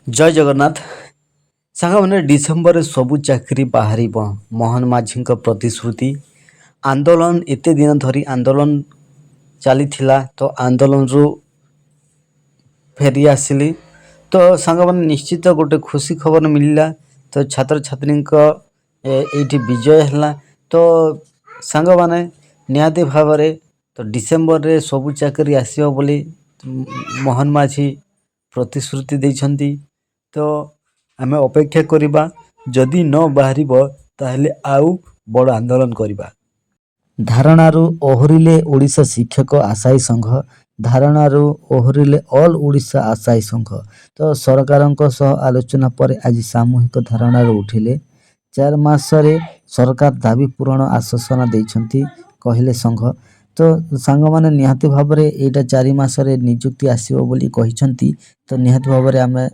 ଜୟ ଜଗନ୍ନାଥ। ସାଙ୍ଗମାନେ ଡିସେମ୍ବରରେ ସବୁ ଚାକିରି ବାହାରିବ ମୋହନ ମାଝୀଙ୍କ ପ୍ରତିଶ୍ରୁତି। ଆନ୍ଦୋଳନ ଏତେ ଦିନ ଧରି ଆନ୍ଦୋଳନ ଚାଲିଥିଲା, ତ ଆନ୍ଦୋଳନରୁ ଫେରି ଆସିଲି। ତ ସାଙ୍ଗମାନେ ନିଶ୍ଚିତ ଗୋଟେ ଖୁସି ଖବର ମିଳିଲା। ତ ଛାତ୍ରଛାତ୍ରୀଙ୍କ ଏଇଠି ବିଜୟ ହେଲା। ତ ସାଙ୍ଗମାନେ ନିହାତି ଭାବରେ ତ ଡିସେମ୍ବରରେ ସବୁ ଚାକିରି ଆସିବ ବୋଲି ମୋହନ ମାଝୀ ପ୍ରତିଶ୍ରୁତି ଦେଇଛନ୍ତି। ତ ଆମେ ଅପେକ୍ଷା କରିବା, ଯଦି ନ ବାହାରିବ ତାହେଲେ ଆଉ ବଡ଼ ଆନ୍ଦୋଳନ କରିବା। ଧାରଣାରୁ ଓହରିଲେ ଓଡ଼ିଶା ଶିକ୍ଷକ ଆଶାୟୀ ସଂଘ। ଧାରଣାରୁ ଓହରିଲେ ଅଲ୍ ଓଡ଼ିଶା ଆଶାୟୀ ସଂଘ। ତ ସରକାରଙ୍କ ସହ ଆଲୋଚନା ପରେ ଆଜି ସାମୂହିକ ଧାରଣାରେ ଉଠିଲେ। 4 ମାସରେ ସରକାର ଦାବି ପୂରଣ ଆଶ୍ୱାସନା ଦେଇଛନ୍ତି କହିଲେ ସଂଘ। ତ ସାଙ୍ଗମାନେ ନିହାତି ଭାବରେ ଏଇଟା 4 ମାସରେ ନିଯୁକ୍ତି ଆସିବ ବୋଲି କହିଛନ୍ତି। ତ ନିହାତି ଭାବରେ ଆମେ